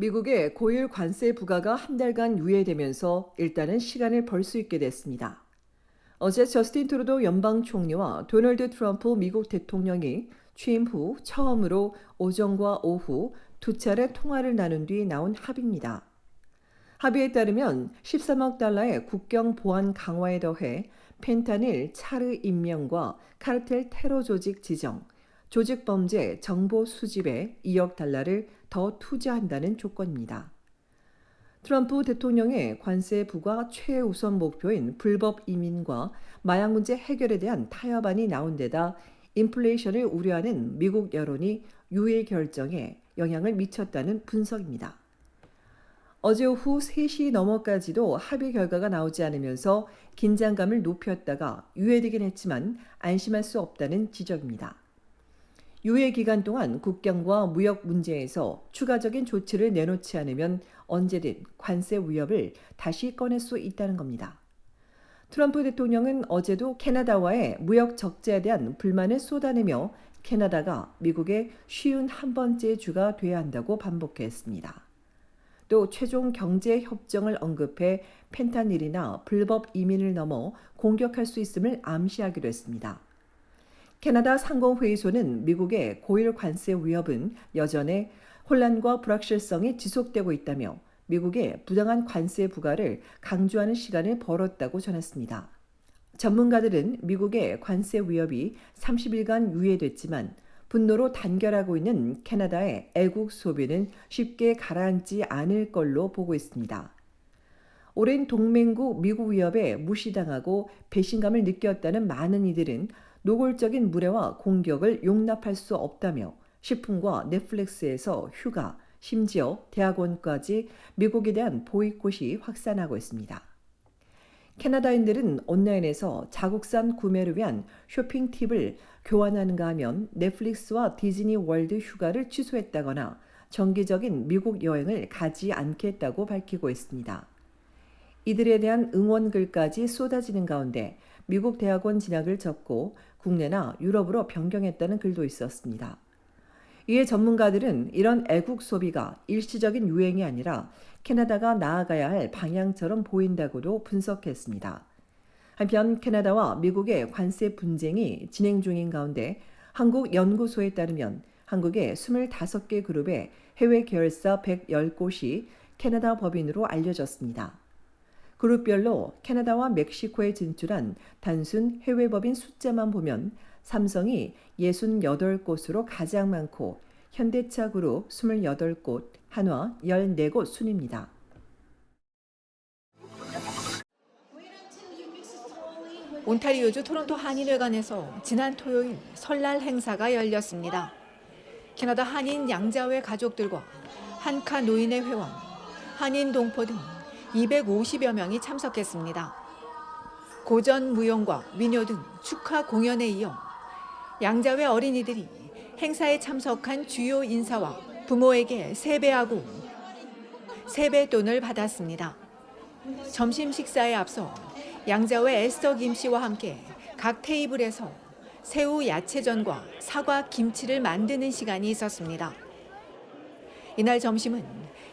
미국의 고율 관세 부과가 한 달간 유예되면서 일단은 시간을 벌 수 있게 됐습니다. 어제 저스틴 트루도 연방 총리와 도널드 트럼프 미국 대통령이 취임 후 처음으로 오전과 오후 두 차례 통화를 나눈 뒤 나온 합의입니다. 합의에 따르면 13억 달러의 국경 보안 강화에 더해 펜타닐 차르 임명과 카르텔 테러 조직 지정, 조직 범죄 정보 수집에 2억 달러를 더 투자한다는 조건입니다. 트럼프 대통령의 관세 부과 최우선 목표인 불법 이민과 마약 문제 해결에 대한 타협안이 나온 데다 인플레이션을 우려하는 미국 여론이 유예 결정에 영향을 미쳤다는 분석입니다. 어제 오후 3시 넘어까지도 합의 결과가 나오지 않으면서 긴장감을 높였다가 유예되긴 했지만 안심할 수 없다는 지적입니다. 유예 기간 동안 국경과 무역 문제에서 추가적인 조치를 내놓지 않으면 언제든 관세 위협을 다시 꺼낼 수 있다는 겁니다. 트럼프 대통령은 어제도 캐나다와의 무역 적자에 대한 불만을 쏟아내며 캐나다가 미국의 쉬운 한 번째 주가 돼야 한다고 반복했습니다. 또 최종 경제 협정을 언급해 펜타닐이나 불법 이민을 넘어 공격할 수 있음을 암시하기도 했습니다. 캐나다 상공회의소는 미국의 고율 관세 위협은 여전히 혼란과 불확실성이 지속되고 있다며 미국의 부당한 관세 부과를 강조하는 시간을 벌었다고 전했습니다. 전문가들은 미국의 관세 위협이 30일간 유예됐지만 분노로 단결하고 있는 캐나다의 애국 소비는 쉽게 가라앉지 않을 걸로 보고 있습니다. 오랜 동맹국 미국 위협에 무시당하고 배신감을 느꼈다는 많은 이들은 노골적인 무례와 공격을 용납할 수 없다며 식품과 넷플릭스에서 휴가, 심지어 대학원까지 미국에 대한 보이콧이 확산하고 있습니다. 캐나다인들은 온라인에서 자국산 구매를 위한 쇼핑 팁을 교환하는가 하면 넷플릭스와 디즈니 월드 휴가를 취소했다거나 정기적인 미국 여행을 가지 않겠다고 밝히고 있습니다. 이들에 대한 응원글까지 쏟아지는 가운데 미국 대학원 진학을 접고 국내나 유럽으로 변경했다는 글도 있었습니다. 이에 전문가들은 이런 애국 소비가 일시적인 유행이 아니라 캐나다가 나아가야 할 방향처럼 보인다고도 분석했습니다. 한편 캐나다와 미국의 관세 분쟁이 진행 중인 가운데 한국연구소에 따르면 한국의 25개 그룹의 해외 계열사 110곳이 캐나다 법인으로 알려졌습니다. 그룹별로 캐나다와 멕시코에 진출한 단순 해외 법인 숫자만 보면 삼성이 68곳으로 가장 많고 현대차 그룹 28곳, 한화 14곳 순입니다. 온타리오주 토론토 한인회관에서 지난 토요일 설날 행사가 열렸습니다. 캐나다 한인 양자회 가족들과 한카 노인의 회원, 한인 동포 등 250여 명이 참석했습니다. 고전 무용과 민요 등 축하 공연에 이어 양자회 어린이들이 행사에 참석한 주요 인사와 부모에게 세배하고 세뱃돈을 받았습니다. 점심 식사에 앞서 양자회 에스더 김 씨와 함께 각 테이블에서 새우 야채전과 사과 김치를 만드는 시간이 있었습니다. 이날 점심은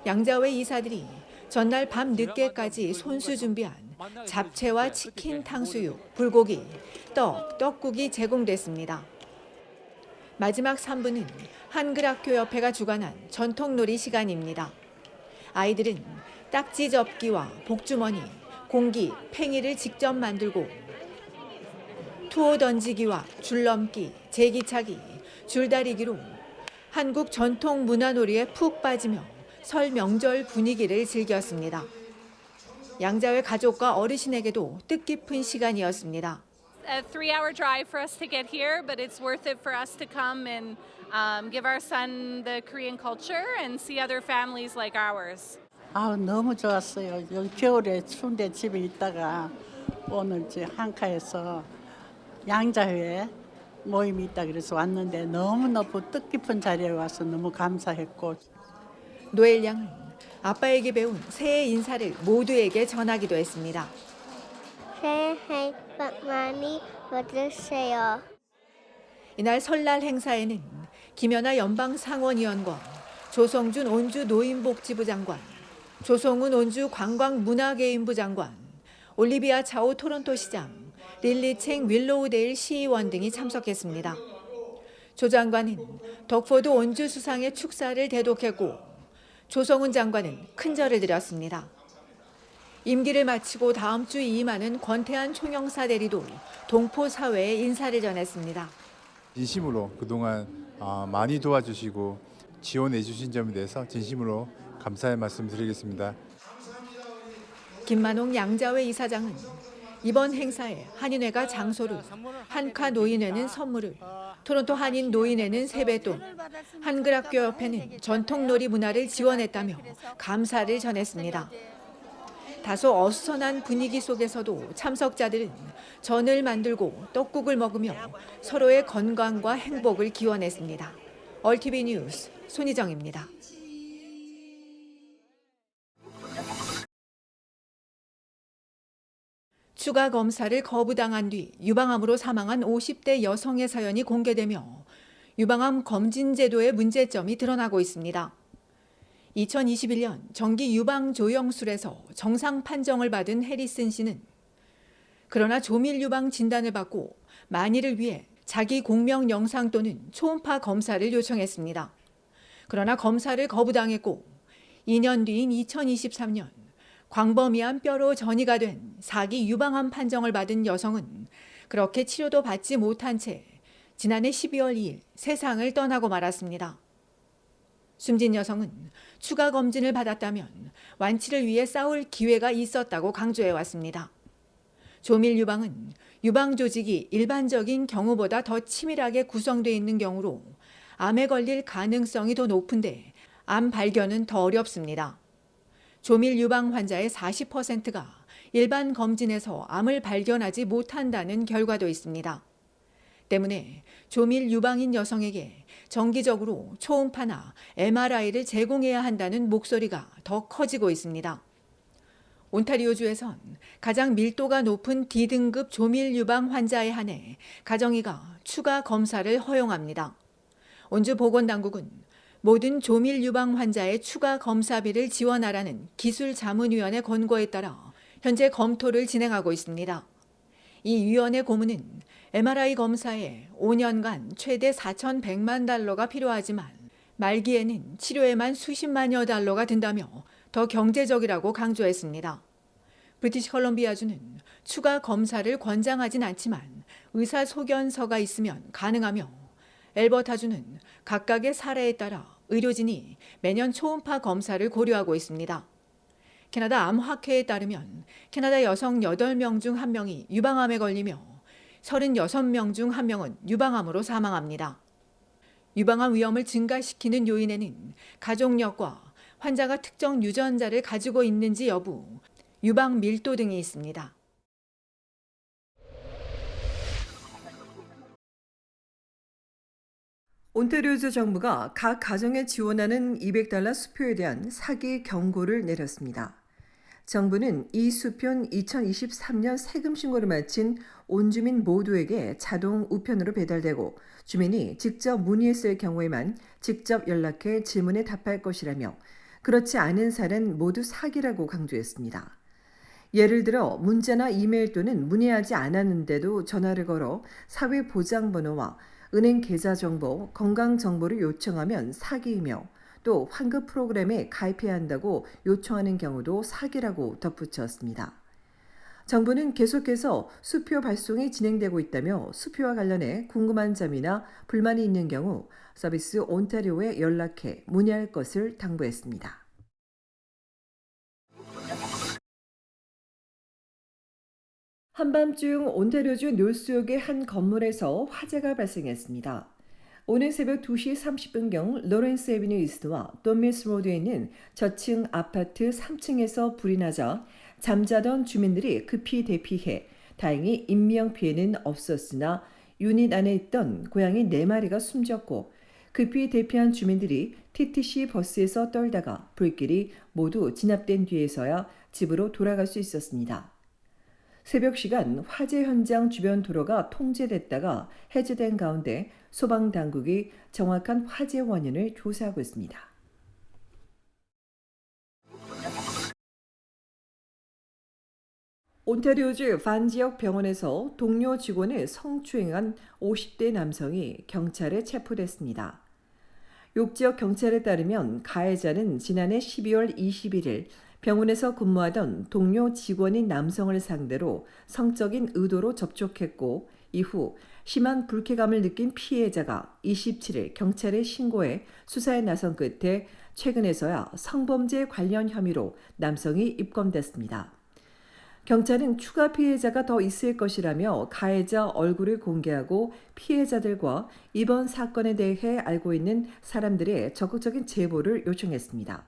양자회 이사들이 전날 밤 늦게까지 손수 준비한 잡채와 치킨 탕수육, 불고기, 떡국이 제공됐습니다. 마지막 3부는 한글학교협회가 주관한 전통놀이 시간입니다. 아이들은 딱지 접기와 복주머니, 공기, 팽이를 직접 만들고 투호 던지기와 줄넘기, 제기차기, 줄다리기로 한국 전통 문화놀이에 푹 빠지며 설 명절 분위기를 즐겼습니다. 양자회 가족과 어르신에게도 뜻깊은 시간이었습니다. A 3-hour drive for us to get here, but it's worth it for us to come and give our son the Korean culture and see other families like ours. 너무 좋았어요. 여기 겨울에 추운데 집에 있다가 오늘 한카에서 양자회 모임이 있다 그래서 왔는데 너무너무 뜻깊은 자리에 와서 너무 감사했고. 노엘 양은 아빠에게 배운 새해 인사를 모두에게 전하기도 했습니다. 새해 복 많이 받으세요. 이날 설날 행사에는 김연아 연방상원의원과 조성준 온주 노인복지부 장관, 조성훈 온주 관광문화개인부 장관, 올리비아 차오 토론토 시장, 릴리챙 윌로우데일 시의원 등이 참석했습니다. 조 장관은 덕포드 온주 수상의 축사를 대독했고 조성훈 장관은 큰절을 드렸습니다. 임기를 마치고 다음 주 이임하는 권태한 총영사 대리도 동포 사회에 인사를 전했습니다. 진심으로 그동안 많이 도와주시고 지원해 주신 점에 대해서 진심으로 감사의 말씀 드리겠습니다. 김만홍 양자회 이사장은 이번 행사에 한인회가 장소를, 한카 노인회는 선물을, 토론토 한인 노인회는 세뱃돈, 한글학교협회는 전통놀이 문화를 지원했다며 감사를 전했습니다. 다소 어수선한 분위기 속에서도 참석자들은 전을 만들고 떡국을 먹으며 서로의 건강과 행복을 기원했습니다. 얼티비 뉴스 손희정입니다. 추가 검사를 거부당한 뒤 유방암으로 사망한 50대 여성의 사연이 공개되며 유방암 검진 제도의 문제점이 드러나고 있습니다. 2021년 정기 유방 조영술에서 정상 판정을 받은 해리슨 씨는 그러나 조밀 유방 진단을 받고 만일을 위해 자기 공명 영상 또는 초음파 검사를 요청했습니다. 그러나 검사를 거부당했고 2년 뒤인 2023년 광범위한 뼈로 전이가 된 4기 유방암 판정을 받은 여성은 그렇게 치료도 받지 못한 채 지난해 12월 2일 세상을 떠나고 말았습니다. 숨진 여성은 추가 검진을 받았다면 완치를 위해 싸울 기회가 있었다고 강조해왔습니다. 조밀 유방은 유방 조직이 일반적인 경우보다 더 치밀하게 구성되어 있는 경우로 암에 걸릴 가능성이 더 높은데 암 발견은 더 어렵습니다. 조밀 유방 환자의 40%가 일반 검진에서 암을 발견하지 못한다는 결과도 있습니다. 때문에 조밀 유방인 여성에게 정기적으로 초음파나 MRI를 제공해야 한다는 목소리가 더 커지고 있습니다. 온타리오주에선 가장 밀도가 높은 D등급 조밀 유방 환자에 한해 가정의가 추가 검사를 허용합니다. 온주 보건당국은 모든 조밀 유방 환자의 추가 검사비를 지원하라는 기술자문위원회 권고에 따라 현재 검토를 진행하고 있습니다. 이 위원회 고문은 MRI 검사에 5년간 최대 4,100만 달러가 필요하지만 말기에는 치료에만 수십만여 달러가 든다며 더 경제적이라고 강조했습니다. 브리티시 컬럼비아주는 추가 검사를 권장하진 않지만 의사소견서가 있으면 가능하며 엘버타주는 각각의 사례에 따라 의료진이 매년 초음파 검사를 고려하고 있습니다. 캐나다 암학회에 따르면 캐나다 여성 8명 중 1명이 유방암에 걸리며 36명 중 1명은 유방암으로 사망합니다. 유방암 위험을 증가시키는 요인에는 가족력과 환자가 특정 유전자를 가지고 있는지 여부, 유방 밀도 등이 있습니다. 온타리오주 정부가 각 가정에 지원하는 $200 수표에 대한 사기 경고를 내렸습니다. 정부는 이 수표는 2023년 세금 신고를 마친 온 주민 모두에게 자동 우편으로 배달되고 주민이 직접 문의했을 경우에만 직접 연락해 질문에 답할 것이라며 그렇지 않은 사례는 모두 사기라고 강조했습니다. 예를 들어 문자나 이메일 또는 문의하지 않았는데도 전화를 걸어 사회보장번호와 은행 계좌 정보, 건강 정보를 요청하면 사기이며 또 환급 프로그램에 가입해야 한다고 요청하는 경우도 사기라고 덧붙였습니다. 정부는 계속해서 수표 발송이 진행되고 있다며 수표와 관련해 궁금한 점이나 불만이 있는 경우 서비스 온타리오에 연락해 문의할 것을 당부했습니다. 한밤중 온타리오주 놀스역의 한 건물에서 화재가 발생했습니다. 오늘 새벽 2시 30분경 로렌스 애비뉴 이스트와 돈밀스 로드에 있는 저층 아파트 3층에서 불이 나자 잠자던 주민들이 급히 대피해 다행히 인명피해는 없었으나 유닛 안에 있던 고양이 4마리가 숨졌고 급히 대피한 주민들이 TTC 버스에서 떨다가 불길이 모두 진압된 뒤에서야 집으로 돌아갈 수 있었습니다. 새벽 시간 화재 현장 주변 도로가 통제됐다가 해제된 가운데 소방당국이 정확한 화재 원인을 조사하고 있습니다. 온타리오주 반 지역 병원에서 동료 직원을 성추행한 50대 남성이 경찰에 체포됐습니다. 욕지역 경찰에 따르면 가해자는 지난해 12월 21일 병원에서 근무하던 동료 직원인 남성을 상대로 성적인 의도로 접촉했고 이후 심한 불쾌감을 느낀 피해자가 27일 경찰에 신고해 수사에 나선 끝에 최근에서야 성범죄 관련 혐의로 남성이 입건됐습니다. 경찰은 추가 피해자가 더 있을 것이라며 가해자 얼굴을 공개하고 피해자들과 이번 사건에 대해 알고 있는 사람들의 적극적인 제보를 요청했습니다.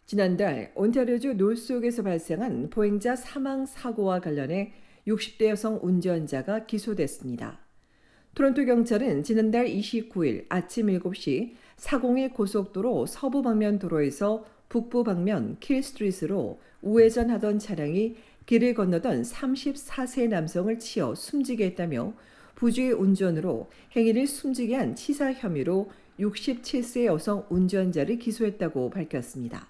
지난달 온타리오주 놀스옥에서 발생한 보행자 사망 사고와 관련해 60대 여성 운전자가 기소됐습니다. 토론토 경찰은 지난달 29일 아침 7시 401 고속도로 서부 방면 도로에서 북부 방면 킬스트리트로 우회전하던 차량이 길을 건너던 34세 남성을 치어 숨지게 했다며 부주의 운전으로 행인을 숨지게 한 치사 혐의로 67세 여성 운전자를 기소했다고 밝혔습니다.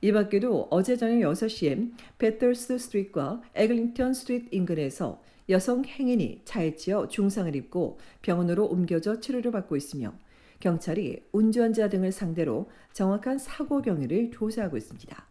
이 밖에도 어제 저녁 6시에 배털스 스트리트과 에글링턴 스트리트 인근에서 여성 행인이 차에 치여 중상을 입고 병원으로 옮겨져 치료를 받고 있으며 경찰이 운전자 등을 상대로 정확한 사고 경위를 조사하고 있습니다.